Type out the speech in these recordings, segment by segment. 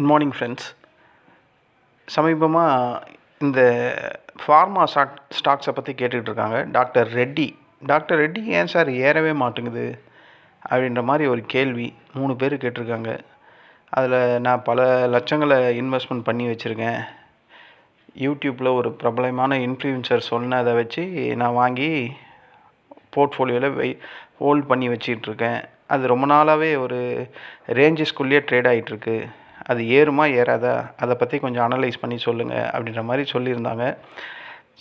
Good morning friends. சமீபமாக இந்த pharma ஸ்டாக்ஸை பற்றி கேட்டுட்ருக்காங்க. டாக்டர் ரெட்டி ஏன் சார் ஏறவே மாட்டேங்குது அப்படின்ற மாதிரி ஒரு கேள்வி 3 பேர் கேட்டிருக்காங்க. அதில் நான் பல லட்சங்களை இன்வெஸ்ட்மெண்ட் பண்ணி வச்சுருக்கேன். யூடியூப்பில் ஒரு பிரபலமான இன்ஃப்ளூயன்சர் சொன்னதை வச்சு நான் வாங்கி போர்ட்ஃபோலியோவில் ஹோல்ட் பண்ணி வச்சிட்ருக்கேன். அது ரொம்ப நாளாகவே ஒரு ரேஞ்சஸ்குள்ளேயே ட்ரேட் ஆகிட்டுருக்கு. அது ஏறுமா ஏறாதா, அதை பற்றி கொஞ்சம் அனலைஸ் பண்ணி சொல்லுங்கள் அப்படின்ற மாதிரி சொல்லியிருந்தாங்க.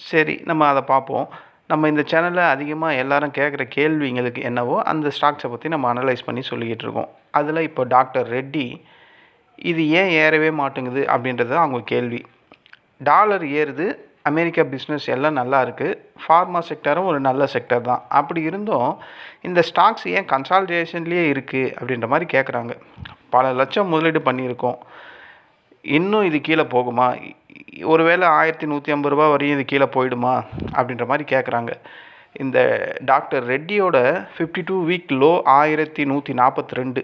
சரி, நம்ம அதை பார்ப்போம். நம்ம இந்த சேனலில் அதிகமாக எல்லோரும் கேட்குற கேள்விங்களுக்கு என்னவோ அந்த ஸ்டாக்ஸை பற்றி நம்ம அனலைஸ் பண்ணி சொல்லிக்கிட்டு இருக்கோம். அதில் இப்போ டாக்டர் ரெட்டி இது ஏன் ஏறவே மாட்டேங்குது அப்படின்றது அவங்க கேள்வி. டாலர் ஏறுது, அமெரிக்கா பிஸ்னஸ் எல்லாம் நல்லா இருக்குது, ஃபார்மா செக்டரும் ஒரு நல்ல செக்டர் தான். அப்படி இருந்தும் இந்த ஸ்டாக்ஸ் ஏன் கன்சாலிடேஷன்லேயே இருக்குது அப்படின்ற மாதிரி கேட்குறாங்க. பல லட்சம் முதலீடு பண்ணியிருக்கோம், இன்னும் இது கீழே போகுமா, ஒருவேளை 1150 ரூபா வரையும் இது கீழே போயிடுமா அப்படின்ற மாதிரி கேட்குறாங்க. இந்த டாக்டர் ரெட்டியோட 52 வீக் லோ 1142,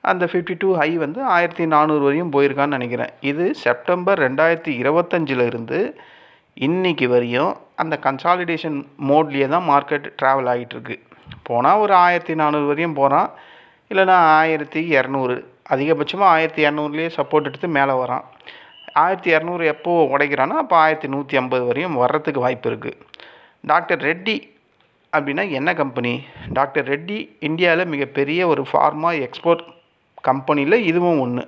அந்த 52 ஹை வந்து 1400 வரையும் போயிருக்கான்னு நினைக்கிறேன். இது செப்டம்பர் 2025 இருந்து இன்றைக்கி வரையும் அந்த கன்சாலிடேஷன் மோட்லேயே தான் மார்க்கெட் ட்ராவல் ஆகிட்டுருக்கு. போனால் ஒரு 1400 வரையும் போகிறான், இல்லைனா 1200, அதிகபட்சமாக 1200லேயே சப்போர்ட் எடுத்து மேலே வரான். 1200 எப்போ உடைக்கிறான்னா அப்போ 1150 வரையும் வர்றதுக்கு வாய்ப்பு இருக்குது. டாக்டர் ரெட்டி அப்படின்னா என்ன கம்பெனி? டாக்டர் ரெட்டி இந்தியாவில் மிகப்பெரிய ஒரு ஃபார்மா எக்ஸ்போர்ட் கம்பெனியில் இதுவும் ஒன்று.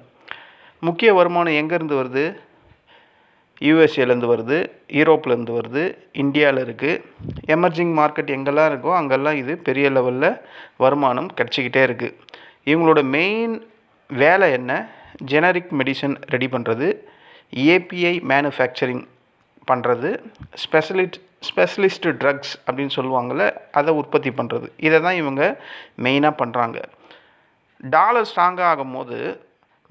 முக்கிய வருமானம் எங்கேருந்து வருது? யூஎஸ்ஏலேருந்து வருது, யூரோப்லேருந்து வருது, இந்தியாவில் இருக்குது. எமர்ஜிங் மார்க்கெட் எங்கெல்லாம் இருக்கோ அங்கெல்லாம் இது பெரிய லெவலில் வருமானம் கிடச்சிக்கிட்டே இருக்குது. இவங்களோட மெயின் வேலை என்ன? ஜெனரிக் மெடிசன் ரெடி பண்ணுறது, ஏபிஐ மேனுஃபேக்சரிங் பண்ணுறது, ஸ்பெஷலிஸ்ட் ட்ரக்ஸ் அப்படின்னு சொல்லுவாங்கள்ல, அதை உற்பத்தி பண்ணுறது. இதை தான் இவங்க மெயினாக பண்ணுறாங்க. டாலர் ஸ்ட்ராங்காக ஆகும்போது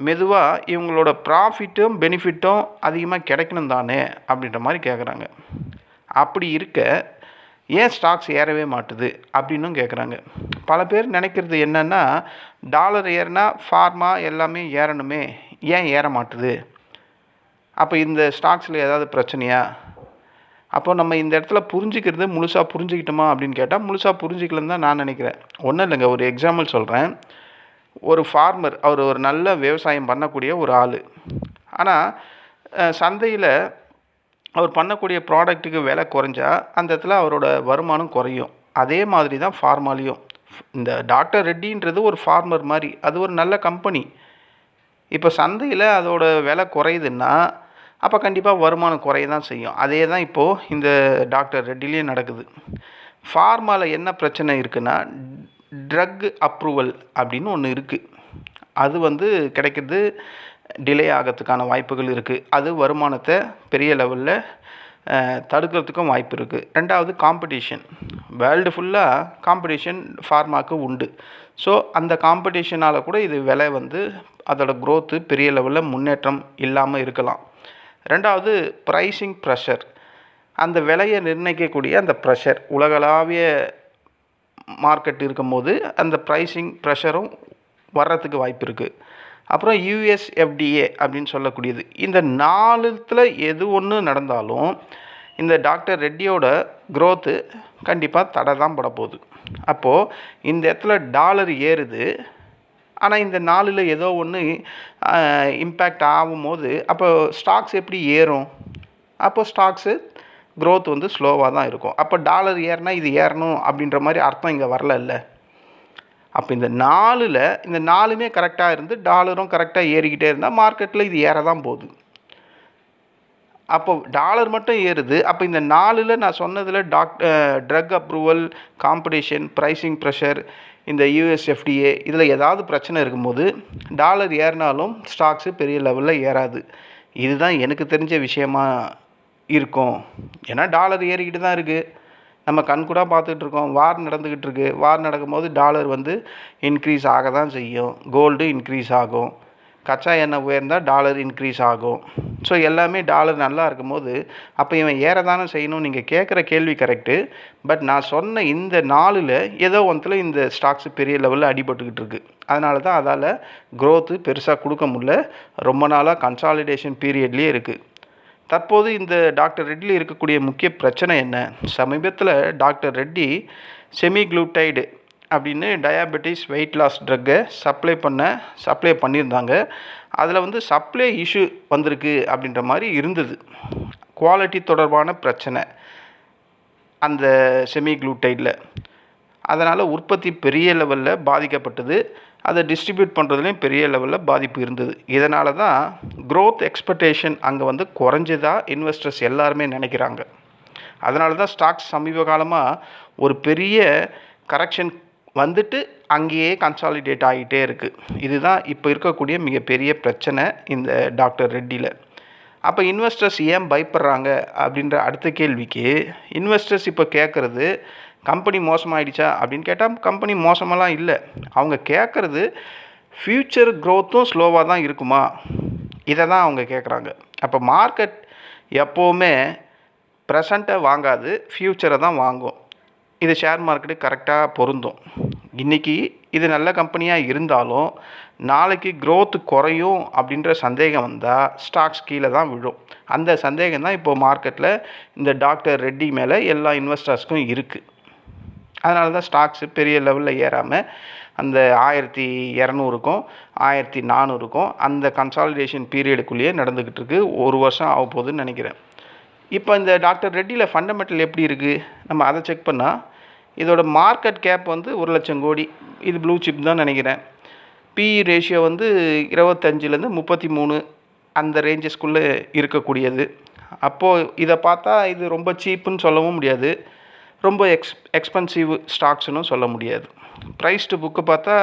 மெதுவாக இவங்களோட ப்ராஃபிட்டும் பெனிஃபிட்டும் அதிகமாக கிடைக்கணும் தானே அப்படின்ற மாதிரி கேட்குறாங்க. அப்படி இருக்க ஏன் ஸ்டாக்ஸ் ஏறவே மாட்டுது அப்படின்னும் கேட்குறாங்க. பல பேர் நினைக்கிறது என்னென்னா, டாலர் ஏறினா ஃபார்மா எல்லாமே ஏறணுமே, ஏன் ஏற மாட்டுது? அப்போ இந்த ஸ்டாக்ஸில் ஏதாவது பிரச்சனையா? அப்போ நம்ம இந்த இடத்துல புரிஞ்சுக்கிறது முழுசாக புரிஞ்சுக்கிட்டோமா அப்படின்னு கேட்டால் முழுசாக புரிஞ்சிக்கலன்னு தான் நான் நினைக்கிறேன். ஒன்றும் இல்லைங்க, ஒரு எக்ஸாம்பிள் சொல்கிறேன். ஒரு ஃபார்மர், அவர் ஒரு நல்ல விவசாயம் பண்ணக்கூடிய ஒரு ஆள். ஆனால் சந்தையில் அவர் பண்ணக்கூடிய ப்ராடக்ட்டுக்கு விலை குறைஞ்சா அந்த இடத்துல அவரோட வருமானம் குறையும். அதே மாதிரி தான் ஃபார்மாலையும். இந்த டாக்டர் ரெட்டின்றது ஒரு ஃபார்மர் மாதிரி, அது ஒரு நல்ல கம்பெனி. இப்போ சந்தையில் அதோட விலை குறையுதுன்னா அப்போ கண்டிப்பாக வருமானம் குறைய தான் செய்யும். அதே தான் இப்போது இந்த டாக்டர் ரெட்டிலே நடக்குது. ஃபார்மாவில் என்ன பிரச்சனை இருக்குன்னா, ட்ரக் அப்ரூவல் அப்படின்னு ஒன்று இருக்குது. அது வந்து கிடைக்கிறது டிலே ஆகிறதுக்கான வாய்ப்புகள் இருக்குது. அது வருமானத்தை பெரிய லெவலில் தடுக்கிறதுக்கும் வாய்ப்பு இருக்குது. ரெண்டாவது காம்படிஷன். வேர்ல்டு ஃபுல்லாக காம்படிஷன் ஃபார்மாவுக்கு உண்டு. ஸோ அந்த காம்படிஷனால் கூட இது விலை வந்து அதோட க்ரோத்து பெரிய லெவலில் முன்னேற்றம் இல்லாமல் இருக்கலாம். ரெண்டாவது ப்ரைஸிங் ப்ரெஷர். அந்த விலையை நிர்ணயிக்கக்கூடிய அந்த ப்ரெஷர், உலகளாவிய மார்க்கெட் இருக்கும்போது அந்த ப்ரைஸிங் ப்ரெஷரும் வர்றதுக்கு வாய்ப்பு இருக்குது. அப்புறம் யூஎஸ்எஃப்டிஏ அப்படின்னு சொல்லக்கூடியது. இந்த 4ல் எது ஒன்று நடந்தாலும் இந்த டாக்டர் ரெட்டியோட க்ரோத்து கண்டிப்பாக தடை தான் பட போகுது. அப்போது இந்த இடத்துல டாலர் ஏறுது, ஆனால் இந்த 4ல் ஏதோ ஒன்று இம்பேக்ட் ஆகும்போது அப்போ ஸ்டாக்ஸ் எப்படி ஏறும்? அப்போ ஸ்டாக்ஸு க்ரோத் வந்து ஸ்லோவாக தான் இருக்கும். அப்போ டாலர் ஏறினா இது ஏறணும் அப்படின்ற மாதிரி அர்த்தம் இங்கே வரல இல்லை. அப்போ இந்த 4மே கரெக்டாக இருந்து டாலரும் கரெக்டாக ஏறிக்கிட்டே இருந்தால் மார்க்கெட்டில் இது ஏற தான் போகுது. அப்போ டாலர் மட்டும் ஏறுது. அப்போ இந்த 4ல் நான் சொன்னதில் drug approval, competition, pricing pressure, இந்த யூஎஸ்எஃப்டிஏ இதில் ஏதாவது பிரச்சனை இருக்கும்போது டாலர் ஏறினாலும் ஸ்டாக்ஸு பெரிய லெவலில் ஏறாது. இதுதான் எனக்கு தெரிஞ்ச விஷயமா இருக்கும். ஏன்னா டாலர் ஏறிக்கிட்டு தான் இருக்குது, நம்ம கண்கூடாக பார்த்துட்ருக்கோம். வார் நடந்துக்கிட்டு இருக்குது. வார் நடக்கும்போது டாலர் வந்து இன்க்ரீஸ் ஆக தான் செய்யும், கோல்டு இன்க்ரீஸ் ஆகும். கச்சா எண்ணெய் உயர்ந்தால் டாலர் இன்க்ரீஸ் ஆகும். ஸோ எல்லாமே டாலர் நல்லா இருக்கும்போது அப்போ இவன் ஏற தானே செய்யணும். நீங்கள் கேட்குற கேள்வி கரெக்டு. பட் நான் சொன்ன இந்த 4ல் ஏதோ ஒன்றில் இந்த ஸ்டாக்ஸ் பெரிய லெவலில் அடிபட்டுக்கிட்டு இருக்குது. அதனால தான் அதால் க்ரோத்து பெருசாக கொடுக்க முடியல. ரொம்ப நாளாக கன்சாலிடேஷன் பீரியட்லேயே இருக்குது. தற்போது இந்த டாக்டர் ரெட்டியில் இருக்கக்கூடிய முக்கிய பிரச்சனை என்ன? சமீபத்தில் டாக்டர் ரெட்டி செமிக்ளூட்டைடு அப்படின்னு டயாபெட்டிஸ் வெயிட் லாஸ் ட்ரக்கை சப்ளை பண்ணியிருந்தாங்க. அதில் சப்ளை இஷ்யூ வந்திருக்கு அப்படின்ற மாதிரி இருந்தது. குவாலிட்டி தொடர்பான பிரச்சனை அந்த செமிக்ளூட்டைடில். அதனால் உற்பத்தி பெரிய லெவலில் பாதிக்கப்பட்டது. அதை டிஸ்ட்ரிபியூட் பண்ணுறதுலேயும் பெரிய லெவலில் பாதிப்பு இருந்தது. இதனால தான் க்ரோத் எக்ஸ்பெக்டேஷன் அங்கே குறைஞ்சதா இன்வெஸ்டர்ஸ் எல்லாருமே நினைக்கிறாங்க. அதனால தான் ஸ்டாக்ஸ் சமீப காலமாக ஒரு பெரிய கரெக்ஷன் வந்துட்டு அங்கேயே கன்சாலிடேட் ஆகிட்டே இருக்குது. இதுதான் இப்போ இருக்கக்கூடிய மிகப்பெரிய பிரச்சனை இந்த டாக்டர் ரெட்டியில். அப்போ இன்வெஸ்டர்ஸ் ஏன் பயப்படுறாங்க அப்படின்ற அடுத்த கேள்விக்கு இன்வெஸ்டர்ஸ் இப்போ கேட்குறது கம்பெனி மோசமாகிடுச்சா அப்படின்னு கேட்டால் கம்பெனி மோசமெல்லாம் இல்லை. அவங்க கேட்குறது ஃப்யூச்சர் க்ரோத்தும் ஸ்லோவாக தான் இருக்குமா, இதை தான் அவங்க கேட்குறாங்க. அப்போ மார்க்கெட் எப்போவுமே ப்ரெசண்ட்டை வாங்காது, ஃப்யூச்சரை தான் வாங்கும். இது ஷேர் மார்க்கெட்டு கரெக்டாக பொருந்தும். இன்றைக்கி இது நல்ல கம்பெனியாக இருந்தாலும் நாளைக்கு க்ரோத்து குறையும் அப்படின்ற சந்தேகம் வந்தால் ஸ்டாக்ஸ் கீழே தான் விழும். அந்த சந்தேகம் தான் இப்போது மார்க்கெட்டில் இந்த டாக்டர் ரெட்டி மேலே எல்லா இன்வெஸ்டர்ஸ்க்கும் இருக்குது. அதனால தான் ஸ்டாக்ஸு பெரிய லெவலில் ஏறாமல் அந்த 1200க்கும் 1400க்கும் அந்த கன்சாலிடேஷன் பீரியடுக்குள்ளேயே நடந்துக்கிட்டு இருக்குது. ஒரு வருஷம் ஆக போகுதுன்னு நினைக்கிறேன். இப்போ இந்த டாக்டர் ரெட்டியில் ஃபண்டமெண்டல் எப்படி இருக்குது நம்ம அதை செக் பண்ணால் இதோட மார்க்கெட் கேப் 1,00,000 கோடி. இது ப்ளூ சிப் தான் நினைக்கிறேன். பிஇ ரேஷியோ 25லேருந்து 33 அந்த ரேஞ்சஸ்குள்ளே இருக்கக்கூடியது. அப்போது இதை பார்த்தா இது ரொம்ப சீப்புன்னு சொல்லவும் முடியாது, ரொம்ப எக்ஸ்பென்சிவ் ஸ்டாக்ஸ்னு சொல்ல முடியாது. ப்ரைஸ் டு புக்கு பார்த்தா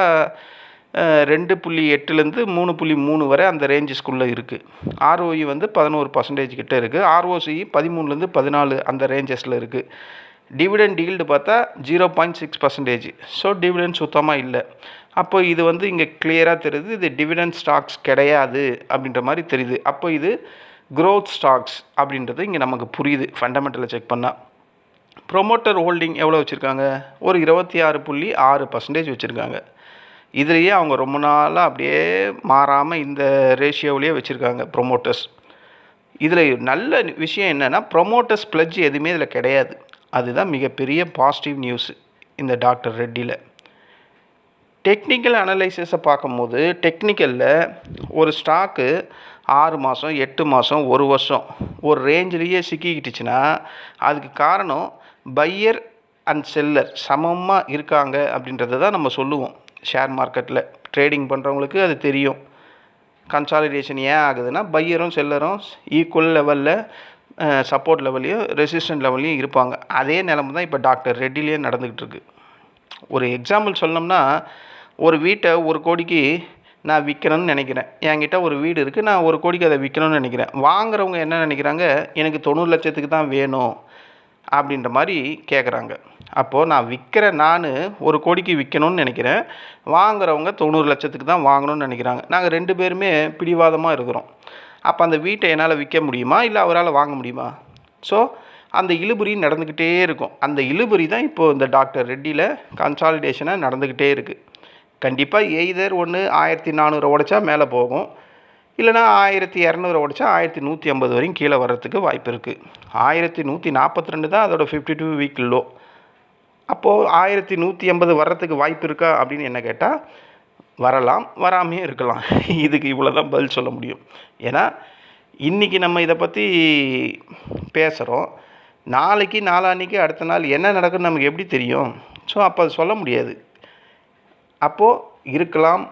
2.8லேருந்து 3.3 வரை அந்த ரேஞ்சஸ்குள்ளே இருக்குது. ROE 11% கிட்ட இருக்குது. ROCE 13லேருந்து 14 அந்த ரேஞ்சஸில் இருக்குது. டிவிடெண்ட் ஈல்டு பார்த்தா 0.6%. ஸோ டிவிடெண்ட் சுத்தமாக இல்லை. அப்போ இது இங்கே கிளியராக தெரியுது, இது டிவிடெண்ட் ஸ்டாக்ஸ் கிடையாது அப்படின்ற மாதிரி தெரியுது. அப்போ இது க்ரோத் ஸ்டாக்ஸ் அப்படின்றது இங்கே நமக்கு புரியுது ஃபண்டமெண்டலை செக் பண்ணால். ப்ரொமோட்டர் ஹோல்டிங் எவ்வளோ வச்சுருக்காங்க? ஒரு 26.6% வச்சுருக்காங்க. இதுலேயே அவங்க ரொம்ப நாளாக அப்படியே மாறாமல் இந்த ரேஷியோவிலேயே வச்சுருக்காங்க ப்ரொமோட்டர்ஸ். இதில் நல்ல விஷயம் என்னென்னா ப்ரொமோட்டர்ஸ் பிளட்ஜ் எதுவுமே இதில் கிடையாது. அதுதான் மிகப்பெரிய பாசிட்டிவ் நியூஸ் இந்த டாக்டர் ரெட்டியில். டெக்னிக்கல் அனலைசிஸை பார்க்கும்போது டெக்னிக்கலில் ஒரு ஸ்டாக்கு 6 மாதம் 8 மாதம் 1 வருஷம் ஒரு ரேஞ்சிலேயே சிக்கிக்கிட்டுச்சுன்னா அதுக்கு காரணம் பையர் அண்ட் செல்லர் சமமாக இருக்காங்க அப்படின்றத தான் நம்ம சொல்லுவோம். ஷேர் மார்க்கெட்டில் ட்ரேடிங் பண்ணுறவங்களுக்கு அது தெரியும். கன்சாலிடேஷன் ஏன் ஆகுதுன்னா பையரும் செல்லரும் ஈக்குவல் லெவலில் சப்போர்ட் லெவல்லையும் ரெசிஸ்டன்ட் லெவல்லையும் இருப்பாங்க. அதே நிலைமை தான் இப்போ டாக்டர் ரெட்டிலேயே நடந்துக்கிட்டு இருக்குது. ஒரு எக்ஸாம்பிள் சொல்லணும்னா ஒரு வீட்டை 1 கோடிக்கு நான் விற்கணும்னு நினைக்கிறேன். என்கிட்ட ஒரு வீடு இருக்குது, நான் 1 கோடிக்கு அதை விற்கணும்னு நினைக்கிறேன். வாங்குறவங்க என்ன நினைக்கிறாங்க, எனக்கு 90 லட்சத்துக்கு தான் வேணும் அப்படின்ற மாதிரி கேட்குறாங்க. அப்போது நான் 1 கோடிக்கு விற்கணும்னு நினைக்கிறேன், வாங்குறவங்க 90 லட்சத்துக்கு தான் வாங்கணும்னு நினைக்கிறாங்க. நாங்கள் 2 பேருமே பிடிவாதமாக இருக்கிறோம். அப்போ அந்த வீட்டை என்னால் விற்க முடியுமா, இல்லை அவரால் வாங்க முடியுமா? ஸோ அந்த இழுபறி நடந்துக்கிட்டே இருக்கும். அந்த இழுபறி தான் இப்போது இந்த டாக்டர் ரெட்டியில் கன்சாலிடேஷனாக நடந்துக்கிட்டே இருக்குது. கண்டிப்பாக எய்தர் 1400 உடைச்சா மேலே போகும், இல்லைனா 1200 உடைச்சா 1150 வரையும் கீழே வர்றதுக்கு வாய்ப்பு இருக்குது. 1142 தான் அதோட 52 வீக் லோ. அப்போது 1150 வர்றதுக்கு வாய்ப்பு இருக்கா அப்படின்னு என்ன கேட்டால் வரலாம், வராமையே இருக்கலாம். இதுக்கு இவ்வளோ தான் பதில் சொல்ல முடியும். ஏன்னா இன்றைக்கி நம்ம இதை பற்றி பேசுகிறோம், நாளைக்கு நாளான்னைக்கு அடுத்த நாள் என்ன நடக்குன்னு நமக்கு எப்படி தெரியும்? ஸோ அப்போ அது சொல்ல முடியாது. அப்போது இருக்கலாம்,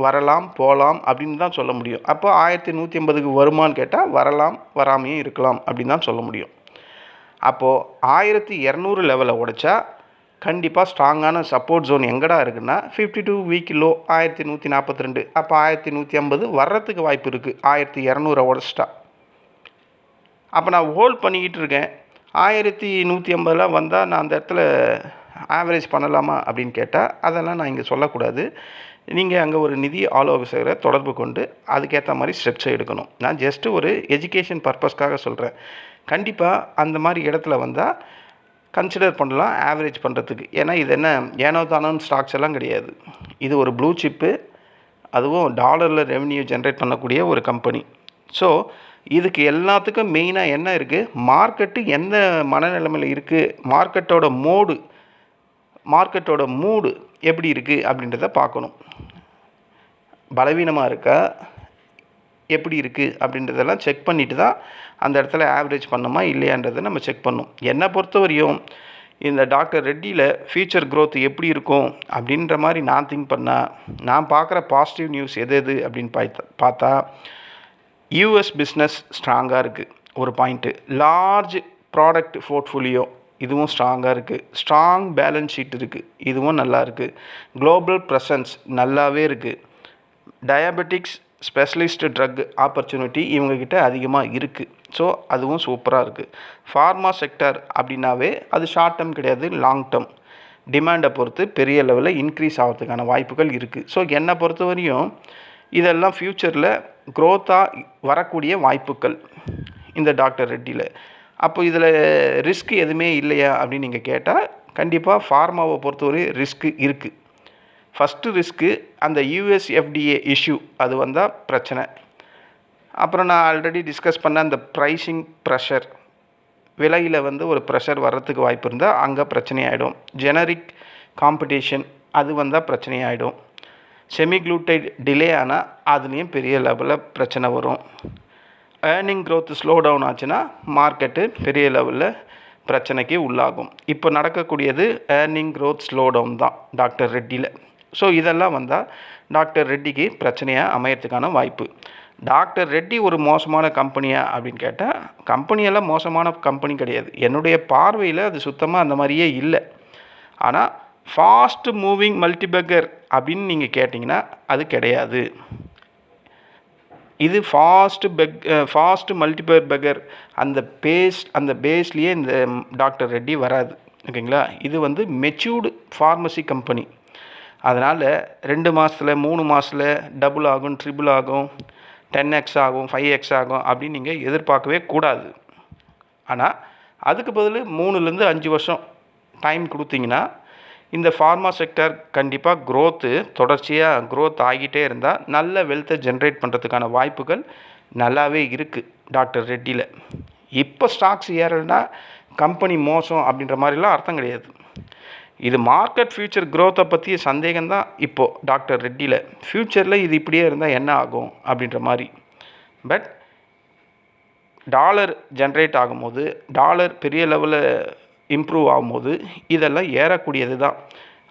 வரலாம், போகலாம் அப்படின்னு தான் சொல்ல முடியும். அப்போ 1150க்கு வருமானு கேட்டால் வரலாம், வராமையும் இருக்கலாம் அப்படின்னு தான் சொல்ல முடியும். அப்போது 1200 லெவலை உடைச்சா கண்டிப்பாக ஸ்ட்ராங்கான சப்போர்ட் ஜோன் எங்கடா இருக்குன்னா 52 வீக் லோ 1142. அப்போ 1150 வர்றதுக்கு வாய்ப்பு இருக்குது 1200 உடைச்சிட்டா. அப்போ நான் ஹோல்ட் பண்ணிக்கிட்டு இருக்கேன். 1150 வந்தால் நான் அந்த இடத்துல ஆவரேஜ் பண்ணலாமா அப்படின்னு கேட்டால் அதெல்லாம் நான் இங்கே சொல்லக்கூடாது. நீங்கள் அங்கே ஒரு நிதி ஆலோசகரை தொடர்பு கொண்டு அதுக்கேற்ற மாதிரி ஸ்டெப்ஸை எடுக்கணும். நான் ஜஸ்ட்டு ஒரு எஜுகேஷன் பர்பஸ்க்காக சொல்கிறேன். கண்டிப்பாக அந்த மாதிரி இடத்துல வந்தால் கன்சிடர் பண்ணலாம் ஆவரேஜ் பண்ணுறதுக்கு. ஏன்னா இது என்ன ஏனோ தானோன்னு ஸ்டாக்ஸ் எல்லாம் கிடையாது. இது ஒரு ப்ளூ சிப்பு, அதுவும் டாலரில் ரெவென்யூ ஜென்ரேட் பண்ணக்கூடிய ஒரு கம்பெனி. ஸோ இதுக்கு எல்லாத்துக்கும் மெயினாக என்ன இருக்குது, மார்க்கெட்டு எந்த மனநிலைமையில் இருக்குது, மார்க்கெட்டோட மூடு எப்படி இருக்குது அப்படின்றத பார்க்கணும். பலவீனமாக இருக்கா, எப்படி இருக்குது அப்படின்றதெல்லாம் செக் பண்ணிவிட்டு தான் அந்த இடத்துல ஆவரேஜ் பண்ணணுமா இல்லையான்றதை நம்ம செக் பண்ணணும். என்னை பொறுத்தவரையும் இந்த டாக்டர் ரெட்டியில் ஃபியூச்சர் க்ரோத் எப்படி இருக்கும் அப்படின்ற மாதிரி நான் திங்க் பண்ணால், நான் பார்க்குற பாசிட்டிவ் நியூஸ் எது அப்படின்னு பார்த்தா யூஎஸ் பிஸ்னஸ் ஸ்ட்ராங்காக இருக்குது ஒரு பாயிண்ட்டு. லார்ஜ் ப்ராடக்ட் போர்ட்ஃபோலியோ இதுவும் ஸ்ட்ராங்காக இருக்குது. ஸ்ட்ராங் பேலன்ஸ் ஷீட் இருக்குது, இதுவும் நல்லா இருக்குது. குளோபல் ப்ரெசன்ஸ் நல்லாவே இருக்குது. டயபெட்டிக்ஸ் ஸ்பெஷலிஸ்ட் ட்ரக் ஆப்பர்ச்சுனிட்டி இவங்கக்கிட்ட அதிகமாக இருக்குது. ஸோ அதுவும் சூப்பராக இருக்குது. ஃபார்மா செக்டர் அப்படின்னாவே அது ஷார்ட் டேர்ம் கிடையாது, லாங் டேர்ம். டிமாண்டை பொறுத்து பெரிய லெவலில் இன்க்ரீஸ் ஆகிறதுக்கான வாய்ப்புகள் இருக்குது. ஸோ என்னை பொறுத்த வரையும் இதெல்லாம் ஃப்யூச்சரில் க்ரோத்தாக வரக்கூடிய வாய்ப்புகள் இந்த டாக்டர் ரெட்டியில். அப்போ இதில் ரிஸ்க் எதுவுமே இல்லையா அப்படின்னு நீங்கள் கேட்டால், கண்டிப்பாக ஃபார்மாவை பொறுத்தவரை ரிஸ்க்கு இருக்குது. ஃபஸ்ட்டு ரிஸ்க்கு அந்த யூஎஸ்எஃப்டிஏ இஷ்யூ, அது வந்தால் பிரச்சனை. அப்புறம் நான் ஆல்ரெடி டிஸ்கஸ் பண்ண அந்த ப்ரைஸிங் ப்ரெஷர், விலையில் ஒரு ப்ரெஷர் வர்றதுக்கு வாய்ப்பு இருந்தால் அங்கே பிரச்சனையாயிடும். ஜெனரிக் காம்படிஷன் அது வந்தால் பிரச்சனையாயிடும். செமிக்ளூட்டைட் டிலே ஆனால் அதுலேயும் பெரிய லெவலில் பிரச்சனை வரும். ஏர்னிங் க்ரோத் ஸ்லோ டவுன் ஆச்சுன்னா மார்க்கெட்டு பெரிய லெவலில் பிரச்சனைக்கு உள்ளாகும். இப்போ நடக்கக்கூடியது ஏர்னிங் க்ரோத் ஸ்லோ டவுன் தான் டாக்டர் ரெட்டியில். ஸோ இதெல்லாம் வந்தால் டாக்டர் ரெட்டிக்கு பிரச்சனையாக அமையறதுக்கான வாய்ப்பு. டாக்டர் ரெட்டி ஒரு மோசமான கம்பெனியா அப்படின்னு கேட்டால், கம்பெனியெல்லாம் மோசமான கம்பெனி கிடையாது. என்னுடைய பார்வையில் அது சுத்தமாக அந்த மாதிரியே இல்லை. ஆனால் ஃபாஸ்ட் மூவிங் மல்டிபெக்கர் அப்படின்னு நீங்கள் கேட்டிங்கன்னா அது கிடையாது. இது ஃபாஸ்ட் மல்டிபெக்கர் அந்த பேஸ்லேயே இந்த டாக்டர் ரெட்டி வராது. ஓகேங்களா? இது மெச்சூர்டு ஃபார்மசி கம்பெனி. அதனால் 2 மாதத்தில் 3 மாதத்தில் டபுள் ஆகும், ட்ரிபிள் ஆகும், 10x ஆகும், 5x ஆகும் அப்படின்னு நீங்கள் எதிர்பார்க்கவே கூடாது. ஆனால் அதுக்கு பதில் 3லேருந்து 5 வருஷம் டைம் கொடுத்தீங்கன்னா இந்த ஃபார்மா செக்டர் கண்டிப்பாக தொடர்ச்சியாக க்ரோத் ஆகிட்டே இருந்தால் நல்ல வெல்த்தை ஜென்ரேட் பண்ணுறதுக்கான வாய்ப்புகள் நல்லாவே இருக்குது டாக்டர் ரெட்டியில். இப்போ ஸ்டாக்ஸ் ஏறலைன்னா கம்பெனி மோசம் அப்படின்ற மாதிரிலாம் அர்த்தம் கிடையாது. இது மார்க்கெட் ஃபியூச்சர் க்ரோத்தை பற்றிய சந்தேகம்தான் இப்போது டாக்டர் ரெட்டியில். ஃப்யூச்சரில் இது இப்படியே இருந்தால் என்ன ஆகும் அப்படின்ற மாதிரி. பட் டாலர் ஜென்ரேட் ஆகும்போது, டாலர் பெரிய லெவலில் இம்ப்ரூவ் ஆகும்போது இதெல்லாம் ஏறக்கூடியது தான்.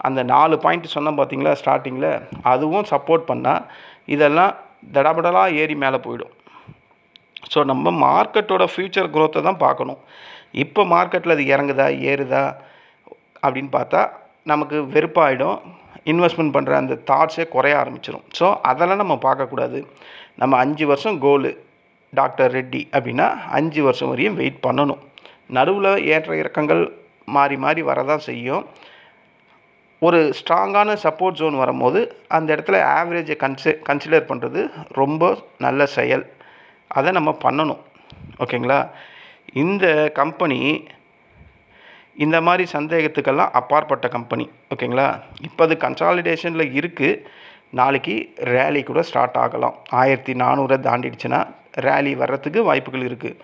அந்த 4 பாயிண்ட் சொன்னோம் பார்த்தீங்களா ஸ்டார்டிங்கில், அதுவும் சப்போர்ட் பண்ணால் இதெல்லாம் தடபடலாக ஏறி மேலே போயிடும். ஸோ நம்ம மார்க்கெட்டோட ஃப்யூச்சர் க்ரோத்தை தான் பார்க்கணும். இப்போ மார்க்கெட்டில் அது இறங்குதா ஏறுதா அப்படின்னு பார்த்தா நமக்கு வெறுப்பாயிடும். இன்வெஸ்ட்மெண்ட் பண்ணுற அந்த தாட்ஸே குறைய ஆரம்பிச்சிடும். ஸோ அதெல்லாம் நம்ம பார்க்கக்கூடாது. நம்ம 5 வருஷம் கோலு டாக்டர் ரெட்டி அப்படின்னா 5 வருஷம் வரையும் வெயிட் பண்ணணும். நடுவில் ஏற்ற இறக்கங்கள் மாறி மாறி வரதான் செய்யும். ஒரு ஸ்ட்ராங்கான சப்போர்ட் ஜோன் வரும்போது அந்த இடத்துல ஆவரேஜை கன்சிடர் பண்ணுறது ரொம்ப நல்ல செயல். அதை நம்ம பண்ணணும். ஓகேங்களா? இந்த கம்பெனி இந்த மாதிரி சந்தேகத்துக்கெல்லாம் அப்பாற்பட்ட கம்பெனி. ஓகேங்களா? இப்போ அது கன்சாலிடேஷனில் இருக்குது. நாளைக்கு ரேலி கூட ஸ்டார்ட் ஆகலாம். 1400 தாண்டிடுச்சுன்னா ரேலி வர்றதுக்கு வாய்ப்புகள் இருக்குது.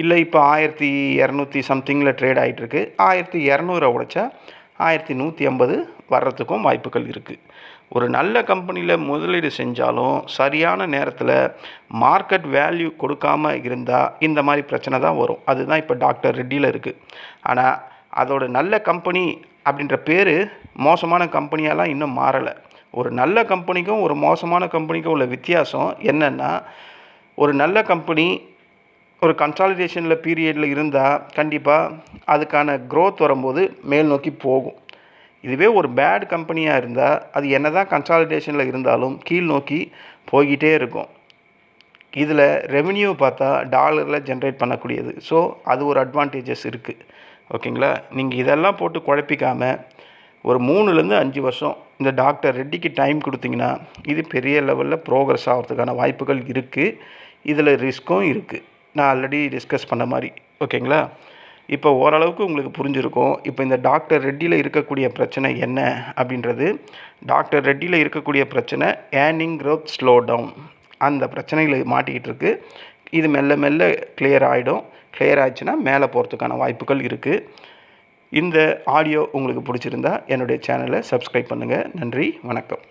இல்லை இப்போ 1200 சம்திங்கில் ட்ரேட் ஆகிட்டுருக்கு. 1200 உடைச்சா 1150 வர்றதுக்கும் வாய்ப்புகள் இருக்குது. ஒரு நல்ல கம்பெனியில் முதலீடு செஞ்சாலும் சரியான நேரத்தில் மார்க்கெட் வேல்யூ கொடுக்காமல் இருந்தால் இந்த மாதிரி பிரச்சனை தான் வரும். அதுதான் இப்போ டாக்டர் ரெட்டியில் இருக்குது. ஆனால் அதோட நல்ல கம்பெனி அப்படின்ற பேர் மோசமான கம்பெனியெல்லாம் இன்னும் மாறலை. ஒரு நல்ல கம்பெனிக்கும் ஒரு மோசமான கம்பெனிக்கும் உள்ள வித்தியாசம் என்னென்னா, ஒரு நல்ல கம்பெனி ஒரு கன்சாலிடேஷனில் பீரியடில் இருந்தால் கண்டிப்பாக அதுக்கான க்ரோத் வரும்போது மேல் நோக்கி போகும். இதுவே ஒரு பேட் கம்பெனியாக இருந்தால் அது என்ன தான் கன்சாலிடேஷனில் இருந்தாலும் கீழ் நோக்கி போய்கிட்டே இருக்கும். இதில் ரெவென்யூ பார்த்தா டாலரில் ஜென்ரேட் பண்ணக்கூடியது. ஸோ அது ஒரு அட்வான்டேஜஸ் இருக்குது. ஓகேங்களா? நீங்கள் இதெல்லாம் போட்டு குழப்பிக்காமல் ஒரு 3லேருந்து 5 வருஷம் இந்த டாக்டர் ரெட்டிக்கு டைம் கொடுத்தீங்கன்னா இது பெரிய லெவலில் ப்ரோக்ரஸ் ஆகிறதுக்கான வாய்ப்புகள் இருக்குது. இதில் ரிஸ்க்கும் இருக்குது. நான் ஆல்ரெடி டிஸ்கஸ் பண்ண மாதிரி. ஓகேங்களா? இப்போ ஓரளவுக்கு உங்களுக்கு புரிஞ்சிருக்கும். இப்போ இந்த டாக்டர் ரெட்டியில் இருக்கக்கூடிய பிரச்சனை என்ன அப்படின்றது. டாக்டர் ரெட்டியில் இருக்கக்கூடிய பிரச்சனை ஏர்னிங் க்ரோத் ஸ்லோ டவுன். அந்த பிரச்சனையில் மாட்டிக்கிட்டு இருக்குது. இது மெல்ல மெல்ல கிளியர் ஆகிடும். கிளியர் ஆகிடுச்சுன்னா மேலே போகிறதுக்கான வாய்ப்புகள் இருக்குது. இந்த ஆடியோ உங்களுக்கு பிடிச்சிருந்தா என்னுடைய சேனலை சப்ஸ்கிரைப் பண்ணுங்கள். நன்றி, வணக்கம்.